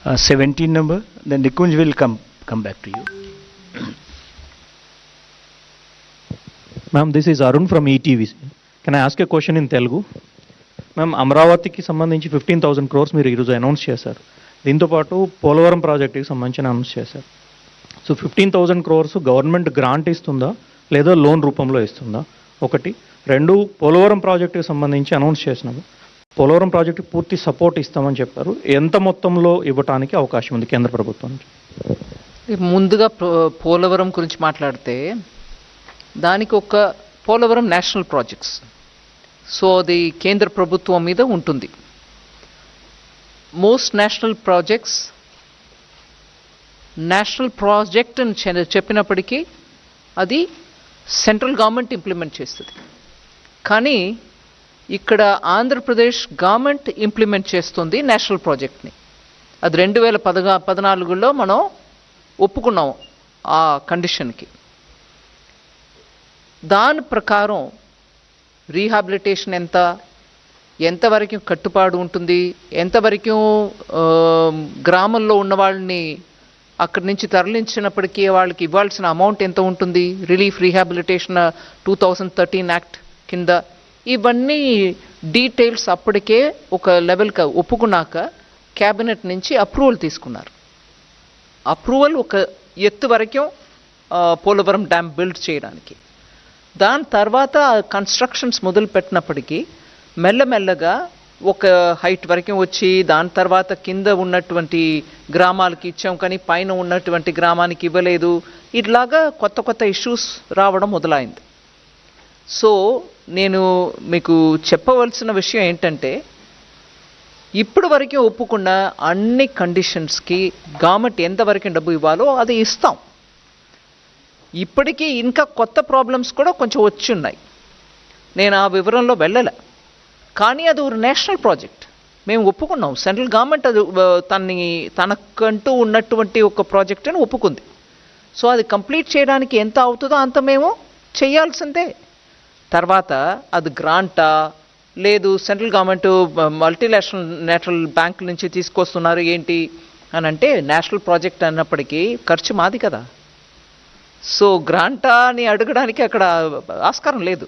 17 number, then Nikunj will come back to you. Ma'am, this is Arun from ETV. Can I ask a question in Telugu? Ma'am, అమరావతికి సంబంధించి 15,000 crores మీరు ఈరోజు announce చేశారు. దీంతోపాటు పోలవరం ప్రాజెక్టుకి సంబంధించి అనౌన్స్ చేశారు. సో 15,000 crores గవర్నమెంట్ గ్రాంట్ ఇస్తుందా లేదా లోన్ రూపంలో ఇస్తుందా? ఒకటి. రెండు, పోలవరం ప్రాజెక్టుకి సంబంధించి అనౌన్స్ చేసినాము. పోలవరం ప్రాజెక్టుకి పూర్తి సపోర్ట్ ఇస్తామని చెప్పారు. ఎంత మొత్తంలో ఇవ్వడానికి అవకాశం ఉంది కేంద్ర ప్రభుత్వం నుంచి? ముందుగా పోలవరం గురించి మాట్లాడితే దానికి ఒక పోలవరం నేషనల్ ప్రాజెక్ట్స్, సో అది కేంద్ర ప్రభుత్వం మీద ఉంటుంది. మోస్ట్ నేషనల్ ప్రాజెక్ట్ అని చెప్పినప్పటికీ అది సెంట్రల్ గవర్నమెంట్ ఇంప్లిమెంట్ చేస్తుంది. కానీ ఇక్కడ ఆంధ్రప్రదేశ్ గవర్నమెంట్ ఇంప్లిమెంట్ చేస్తుంది నేషనల్ ప్రాజెక్ట్ని. అది 2014లో మనం ఒప్పుకున్నాం ఆ కండిషన్కి. దాని ప్రకారం రీహాబిలిటేషన్ ఎంతవరకు కట్టుబాటు ఉంటుంది, ఎంతవరకు గ్రామంలో ఉన్న వాళ్ళని అక్కడి నుంచి తరలించినప్పటికీ వాళ్ళకి ఇవ్వాల్సిన అమౌంట్ ఎంత ఉంటుంది, రిలీఫ్ రీహాబిలిటేషన్ 2013 యాక్ట్ కింద, ఇవన్నీ డీటెయిల్స్ అప్పటికే ఒక లెవెల్కి ఒప్పుకున్నాక క్యాబినెట్ నుంచి అప్రూవల్ తీసుకున్నారు. అప్రూవల్ ఒక ఎత్తు వరకు పోలవరం డ్యామ్ బిల్డ్ చేయడానికి. దాని తర్వాత కన్స్ట్రక్షన్స్ మొదలు పెట్టినప్పటికీ మెల్లమెల్లగా ఒక హైట్ వరకు వచ్చి దాని తర్వాత కింద ఉన్నటువంటి గ్రామాలకి ఇచ్చాం కానీ పైన ఉన్నటువంటి గ్రామానికి ఇవ్వలేదు. ఇట్లాగా కొత్త ఇష్యూస్ రావడం మొదలైంది. సో నేను మీకు చెప్పవలసిన విషయం ఏంటంటే, ఇప్పుడు వరకు ఒప్పుకున్న అన్ని కండిషన్స్కి గవర్నమెంట్ ఎంతవరకు డబ్బు ఇవ్వాలో అది ఇస్తాం. ఇప్పటికీ ఇంకా కొత్త ప్రాబ్లమ్స్ కూడా కొంచెం వచ్చి ఉన్నాయి, నేను ఆ వివరంలో వెళ్ళలే. కానీ అది ఒక నేషనల్ ప్రాజెక్ట్, మేము ఒప్పుకున్నాం. సెంట్రల్ గవర్నమెంట్ అది తనకంటూ ఉన్నటువంటి ఒక ప్రాజెక్ట్ అని ఒప్పుకుంది. సో అది కంప్లీట్ చేయడానికి ఎంత అవుతుందో అంత మేము చేయాల్సిందే. తర్వాత అది గ్రాంటా లేదు సెంట్రల్ గవర్నమెంట్ మల్టీనేషనల్ బ్యాంక్ నుంచి తీసుకొస్తున్నారు ఏంటి అని అంటే, నేషనల్ ప్రాజెక్ట్ అన్నప్పటికీ ఖర్చు మాది కదా. సో గ్రాంటా అని అడగడానికి అక్కడ ఆస్కారం లేదు.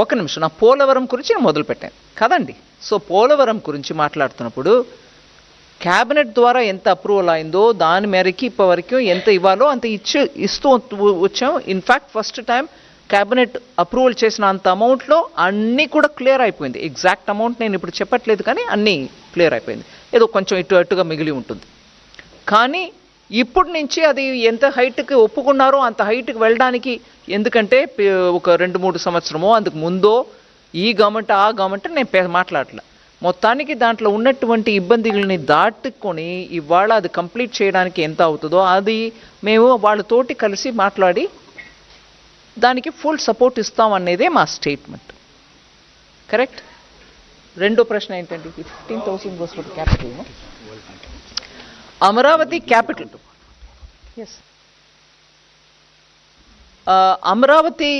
ఒక నిమిషం, నా పోలవరం గురించి నేను మొదలుపెట్టాను కదండి. సో పోలవరం గురించి మాట్లాడుతున్నప్పుడు క్యాబినెట్ ద్వారా ఎంత అప్రూవల్ అయిందో దాని మేరకి ఇప్పటివరకు ఎంత ఇవ్వాలో అంత ఇస్తూ వచ్చాం. In fact first time cabinet approval చేసిన అంత అమౌంట్లో అన్నీ కూడా క్లియర్ అయిపోయింది. ఎగ్జాక్ట్ అమౌంట్ నేను ఇప్పుడు చెప్పట్లేదు కానీ అన్నీ క్లియర్ అయిపోయింది. ఏదో కొంచెం అటుగా మిగిలి ఉంటుంది. కానీ ఇప్పుడు నుంచి అది ఎంత హైట్కి ఒప్పుకున్నారో అంత హైట్కి వెళ్ళడానికి, ఎందుకంటే ఒక 2-3 సంవత్సరమో అందుకు ముందో ఈ గవర్నమెంట్ ఆ గవర్నమెంట్ నేను మాట్లాడలే. మొత్తానికి దాంట్లో ఉన్నటువంటి ఇబ్బందులని దాటుకొని ఇవాళ అది కంప్లీట్ చేయడానికి ఎంత అవుతుందో అది మేము వాళ్ళతోటి కలిసి మాట్లాడి దానికి ఫుల్ సపోర్ట్ ఇస్తాం అనేదే మా స్టేట్మెంట్. కరెక్ట్. రెండో ప్రశ్న ఏంటంటే 15,000 was for capital. Amaravati capital, yes, Amaravati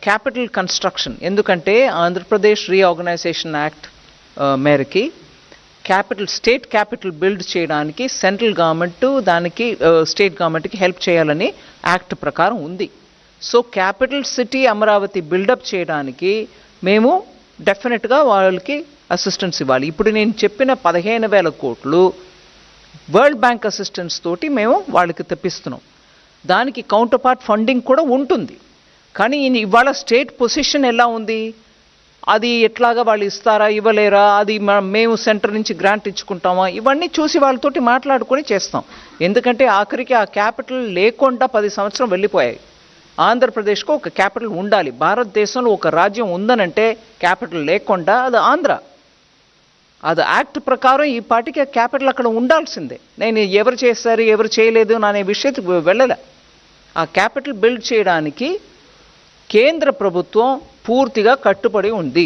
capital construction, ఎందుకంటే ఆంధ్రప్రదేశ్ రీఆర్గనైజేషన్ యాక్ట్ మేరకి స్టేట్ క్యాపిటల్ బిల్డ్ చేయడానికి సెంట్రల్ గవర్నమెంట్ దానికి స్టేట్ గవర్నమెంట్కి హెల్ప్ చేయాలని యాక్ట్ ప్రకారం ఉంది. So capital city Amaravati build up చేయడానికి మేము డెఫినెట్గా వాళ్ళకి అసిస్టెన్స్ ఇవ్వాలి. ఇప్పుడు నేను చెప్పిన 15,000 కోట్లు వరల్డ్ బ్యాంక్ అసిస్టెన్స్ తోటి మేము వాళ్ళకి తెప్పిస్తున్నాం. దానికి కౌంటర్ పార్ట్ ఫండింగ్ కూడా ఉంటుంది. కానీ ఇవాళ స్టేట్ పొజిషన్ ఎలా ఉంది, అది ఎట్లాగా వాళ్ళు ఇస్తారా ఇవ్వలేరా, అది మేము సెంటర్ నుంచి గ్రాంట్ ఇచ్చుకుంటామా, ఇవన్నీ చూసి వాళ్ళతోటి మాట్లాడుకొని చేస్తాం. ఎందుకంటే ఆఖరికి ఆ క్యాపిటల్ లేకుండా 10 సంవత్సరం వెళ్ళిపోయాయి. ఆంధ్రప్రదేశ్కు ఒక క్యాపిటల్ ఉండాలి. భారతదేశంలో ఒక రాజ్యం ఉందనంటే క్యాపిటల్ లేకుండా అది ఆంధ్ర. అది యాక్ట్ ప్రకారం ఈ పార్టీకి ఆ క్యాపిటల్ అక్కడ ఉండాల్సిందే. నేను ఎవరు చేస్తారు ఎవరు చేయలేదు అనే విషయానికి వెళ్ళలే. ఆ క్యాపిటల్ బిల్డ్ చేయడానికి కేంద్ర ప్రభుత్వం పూర్తిగా కట్టుబడి ఉంది.